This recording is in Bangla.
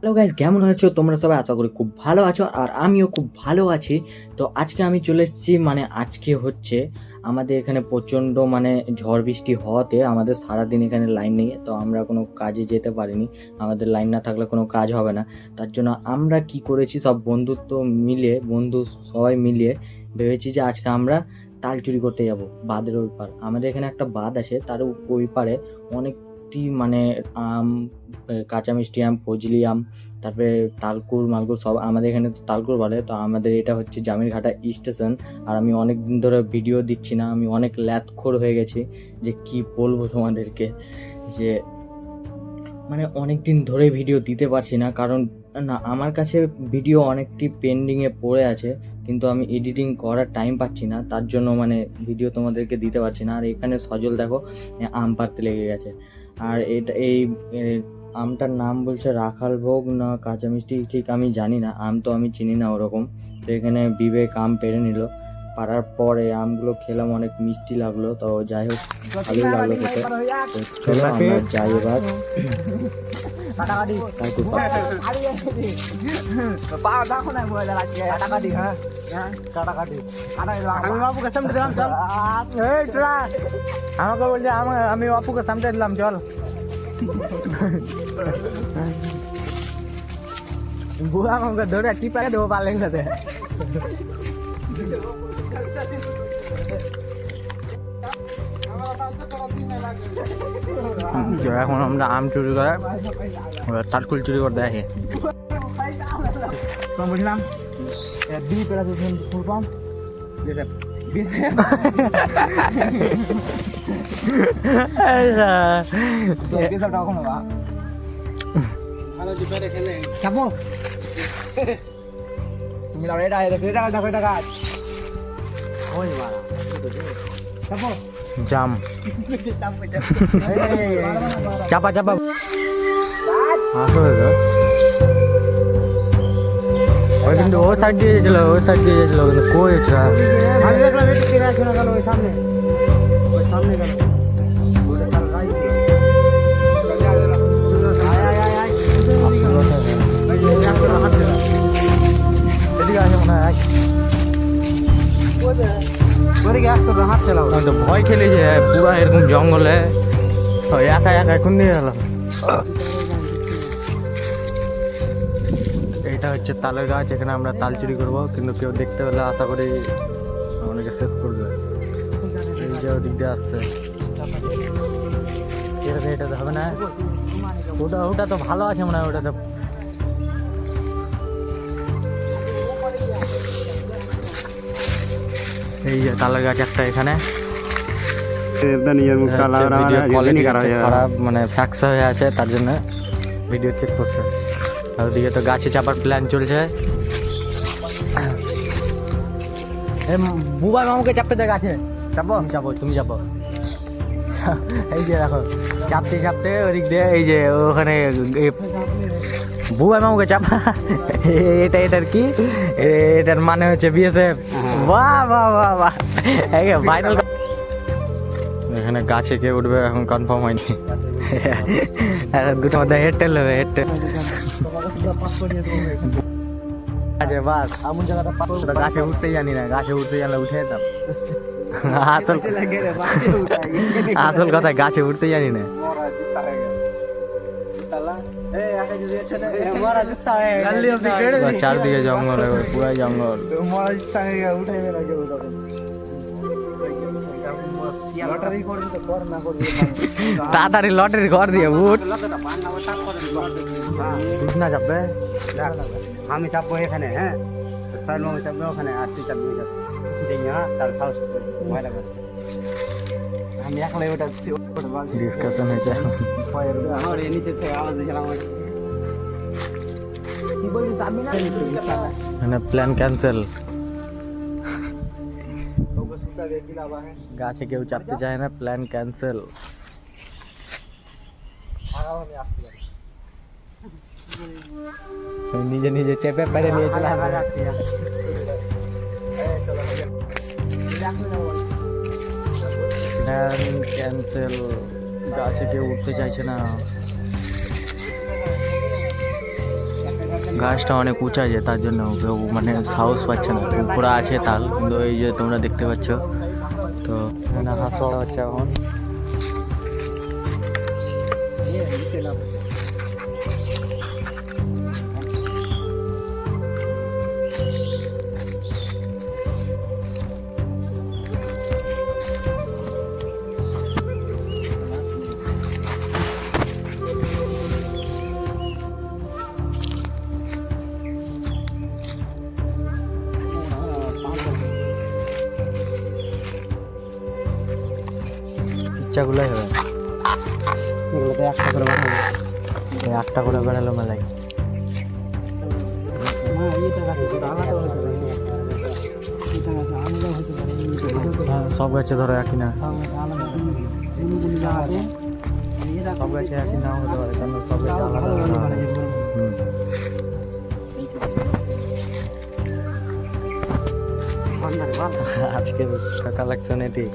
হ্যালো গাইস, কেমন আছো তোমরা সবাই? আশা করি খুব ভালো আছো আর আমিও খুব ভালো আছি। তো আজকে আমি চলে এসেছি, আজকে হচ্ছে আমাদের এখানে প্রচণ্ড ঝড় বৃষ্টি হওয়াতে আমাদের সারাদিন এখানে লাইন নেই। তো আমরা কোনো কাজে যেতে পারিনি। আমাদের লাইন না থাকলে কোনো কাজ হবে না। তার জন্য আমরা কি করেছি, সব বন্ধু সবাই মিলিয়ে ভেবেছি যে আজকে আমরা তাল চুরি করতে যাব বাঁধের ওই পার। আমাদের এখানে একটা বাঁধ আছে, তার ওই পারে অনেকটি আম, কাঁচা মিষ্টি আম, ফজলি আম, তারপরে তালকুর মালকুর সব আমাদের এখানে তো তালকুর বলে। তো আমাদের এটা হচ্ছে জামিরঘাটা স্টেশন। আর আমি অনেক দিন ধরে ভিডিও দিচ্ছি না, আমি অনেক ল্যাথখোর হয়ে গেছি। যে কি বলবো তোমাদেরকে, যে অনেক দিন ধরে ভিডিও দিতে পারছি না, কারণ না আমার কাছে ভিডিও অনেকটি পেন্ডিংয়ে পড়ে আছে, কিন্তু আমি এডিটিং করার টাইম পাচ্ছি না। তার জন্য ভিডিও তোমাদেরকে দিতে পারছি না। আর এখানে সজল দেখো আম পাড়তে লেগে গেছে। আর আমটার নাম বলছে রাখাল ভোগ না কাঁচা মিষ্টি, ঠিক আমি জানি না, আম তো আমি চিনি না ওরকম। তো এখানে বিবেক আম পেড়ে নিল, পাড়ার পরে আমগুলো খেলাম, অনেক মিষ্টি লাগলো। তো যাই হোক, ভালোই লাগলো খেতে। তো চলো আমরা যাই এবার। আমাকে বলছে আমি অপুকে সামনে দিলাম, চল। বুয়া আমাকে ধরে চিপাকে দেবো পালের সাথে। এখন আমরা আম চুরি করে তালকুল চুরি করতে আসি। বুঝলাম বি প্লাস ফুল ফর্ম তুমি জাম চাপা চাপা আসলে তো ওই কিন্তু ও সাইড দিয়ে গেছিল, ওই সাইড দিয়ে গেছিল, কিন্তু কই এটা আমি দেখলাম একটু ফিরে আসে না, গেল ওই সামনে গেল। ভয় খেলে যে পুরা এরকম জঙ্গলে একা একা এখন নিয়ে গেল। এটা হচ্ছে তালের গাছ, এখানে আমরা তাল চুরি করবো, কিন্তু কেউ দেখতে পেলে আশা করি অনেকে শেষ করবে। এই যে ওদিক দিয়ে আসছে, এটাতে হবে না। ওটা তো ভালো আছে মনে হয়, ওটাতে এই যে তালের গাছ একটা এখানে খারাপ, ফ্যাকসা হয়ে আছে, তার জন্য ভিডিও চেক করছে। আর ওদিকে তো গাছে চাপার প্ল্যান চলছে। বুবাই মামুকে চাপতে দেখ, গাছে চাপো, তুমি চাপো। এই যে দেখো চাপতে চাপতে ওদিক দিয়ে, এই যে ওখানে বুবাই মামুকে চাপা। এটার কি, এটার মানে হচ্ছে বিএসএফ। বাহ বাহ বাহ বাহ, ফাইনাল। এখানে গাছে কে উঠবে এখন কনফার্ম হয়নি। দুটোর মধ্যে হেডটেল হবে, হেডটেল। বাস এমন জায়গাটা গাছে উঠতে জানি না, গাছে উঠতে জানলে উঠে যেতাম। আসল কথা, গাছে উঠতে জানি না। চারদিকে জঙ্গল, পুরাই জঙ্গল। তাড়াতাড়ি লটারি ঘর দিয়ে উঠ না যাবে। আমি চাপবো এখানে, হ্যাঁ সাইড চাপবে ওখানে, আর তুই চাপবি তার সাহস ভয় লাগবে। আমি একলাই ওটা ডিসকাশন হয়েছে। আমার নিচে থেকে আওয়াজ দিয়েছিলাম, কি বলছিস চাপবি না, প্ল্যান ক্যান্সেল। গাছে কেউ চাপতে চায় না, প্ল্যান ক্যান্সেল। নিজে নিজে চেপে পেরে নিয়েছিলাম। প্ল্যান ক্যান্সেল, গাছে কেউ উঠতে চাইছে না। গাছটা অনেক উঁচা যে তার জন্য কেউ মানে সাহস পাচ্ছে না, উপরে আছে তাল, কিন্তু এই যে তোমরা দেখতে পাচ্ছ তো এখানে হাঁস চড়া হচ্ছে এখন। ইচ্ছাগুলোই হবে, এগুলোতে একটা করে বানাবো। এই একটা করে বেড়ালো মেলায়। হ্যাঁ, সব গাছে ধরো একই না, সব গাছে একই নাও হতে পারে, কারণ সব গাছে আলাদা আলাদা হয়। হুম। আজকের কালেকশন এটি।